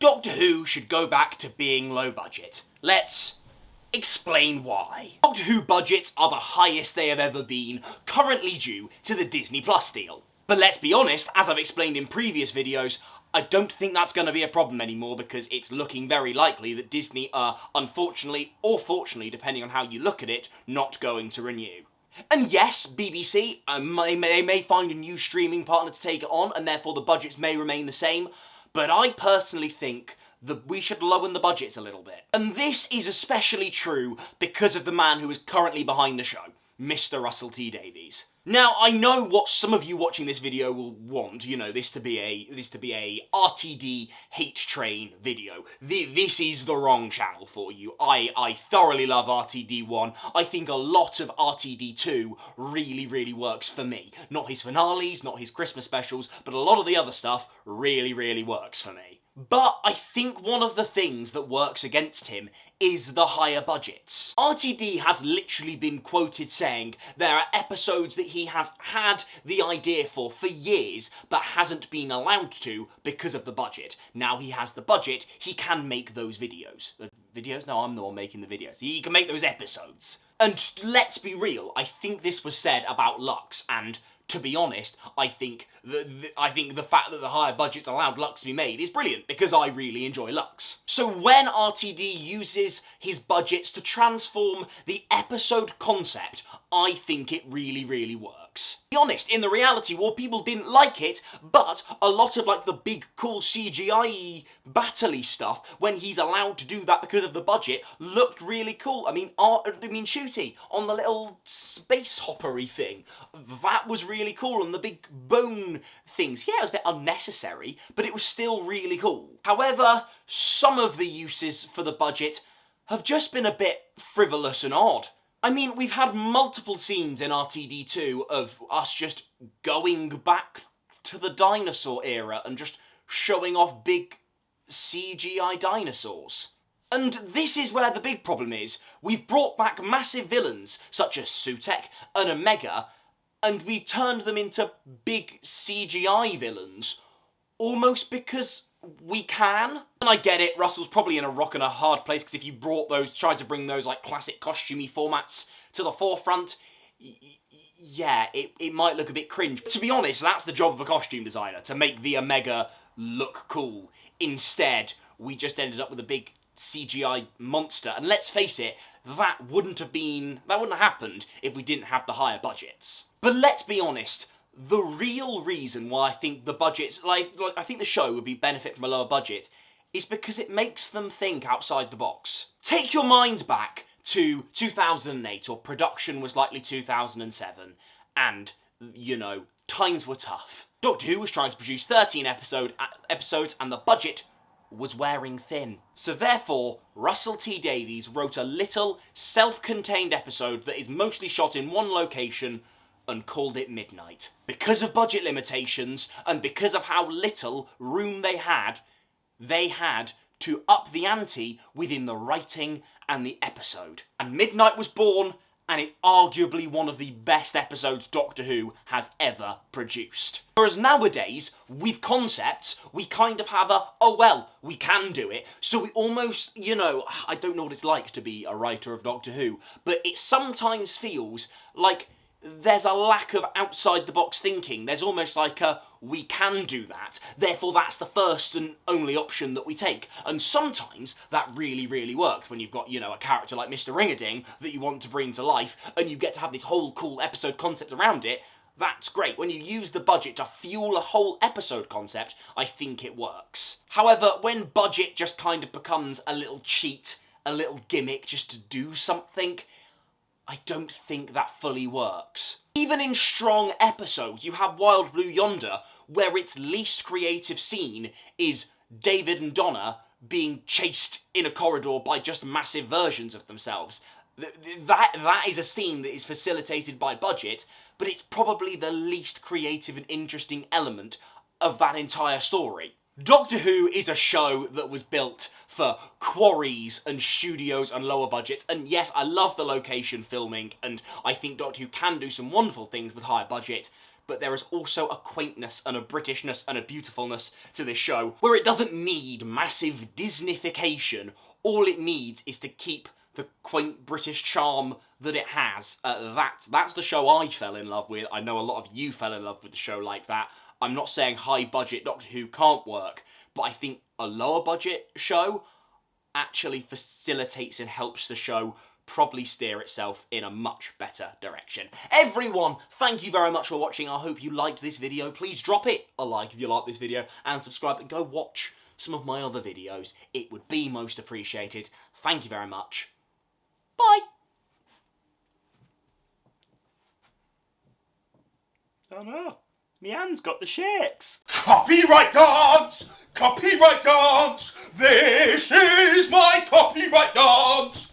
Doctor Who should go back to being low budget. Let's explain why. Doctor Who budgets are the highest they have ever been, currently due to the Disney Plus deal. But let's be honest, as I've explained in previous videos, I don't think that's going to be a problem anymore because it's looking very likely that Disney are, unfortunately, or fortunately, depending on how you look at it, not going to renew. And yes, BBC, may find a new streaming partner to take it on, and therefore the budgets may remain the same, but I personally think that we should lower the budgets a little bit. And this is especially true because of the man who is currently behind the show, Mr. Russel T Davies. Now, I know what some of you watching this video will want, you know, this to be a RTD hate train video. This is the wrong channel for you. I thoroughly love RTD1. I think a lot of RTD2 really works for me. Not his finales, not his Christmas specials, but a lot of the other stuff really works for me. But I think one of the things that works against him is the higher budgets. RTD has literally been quoted saying there are episodes that he has had the idea for years but hasn't been allowed to because of the budget. Now he has the budget, he can make those videos. Videos? No, I'm the one making the videos. He can make those episodes. And let's be real, I think this was said about Lux, and to be honest, I think the fact that the higher budgets allowed Lux to be made is brilliant, because I really enjoy Lux. So when RTD uses his budgets to transform the episode concept, I think it really works. To be honest, in the reality war, people didn't like it, but a lot of like the big cool CGI battle-y stuff, when he's allowed to do that because of the budget, looked really cool. I mean Shooty on the little space hoppery thing, that was really cool, and the big bone things. Yeah, it was a bit unnecessary, but it was still really cool. However, some of the uses for the budget have just been a bit frivolous and odd. I mean, we've had multiple scenes in RTD2 of us just going back to the dinosaur era and just showing off big CGI dinosaurs. And this is where the big problem is. We've brought back massive villains, such as Sutek and Omega, and we turned them into big CGI villains, almost because we can. And I get it, Russell's probably in a rock and a hard place, because if you tried to bring those like classic costumey formats to the forefront, yeah, it might look a bit cringe. But to be honest, that's the job of a costume designer, to make the Omega look cool. Instead, we just ended up with a big CGI monster, and let's face it, that wouldn't have happened if we didn't have the higher budgets. But let's be honest, the real reason why I think the budgets, I think the show would benefit from a lower budget, is because it makes them think outside the box. Take your minds back to 2008, or production was likely 2007, and, you know, times were tough. Doctor Who was trying to produce 13 episodes, and the budget was wearing thin. So therefore, Russel T Davies wrote a little, self-contained episode that is mostly shot in one location, and called it Midnight. Because of budget limitations, and because of how little room they had to up the ante within the writing and the episode. And Midnight was born, and it's arguably one of the best episodes Doctor Who has ever produced. Whereas nowadays, with concepts, we kind of have oh well, we can do it, so we almost, you know, I don't know what it's like to be a writer of Doctor Who, but it sometimes feels like there's a lack of outside-the-box thinking. There's almost like we can do that, therefore that's the first and only option that we take. And sometimes that really works when you've got, you know, a character like Mr. Ring-a-Ding that you want to bring to life, and you get to have this whole cool episode concept around it. That's great. When you use the budget to fuel a whole episode concept, I think it works. However, when budget just kind of becomes a little cheat, a little gimmick just to do something, I don't think that fully works. Even in strong episodes, you have Wild Blue Yonder, where its least creative scene is David and Donna being chased in a corridor by just massive versions of themselves. That is a scene that is facilitated by budget, but it's probably the least creative and interesting element of that entire story. Doctor Who is a show that was built for quarries and studios and lower budgets, and yes, I love the location filming, and I think Doctor Who can do some wonderful things with higher budget, but there is also a quaintness and a Britishness and a beautifulness to this show where it doesn't need massive Disneyfication. All it needs is to keep the quaint British charm that it has. That's the show I fell in love with. I know a lot of you fell in love with the show like that. I'm not saying high budget Doctor Who can't work, but I think a lower budget show actually facilitates and helps the show probably steer itself in a much better direction. Everyone, thank you very much for watching. I hope you liked this video. Please drop it a like if you like this video and subscribe and go watch some of my other videos. It would be most appreciated. Thank you very much. Bye. Oh no, my hand's got the shakes. Copyright dance! Copyright dance! This is my copyright dance!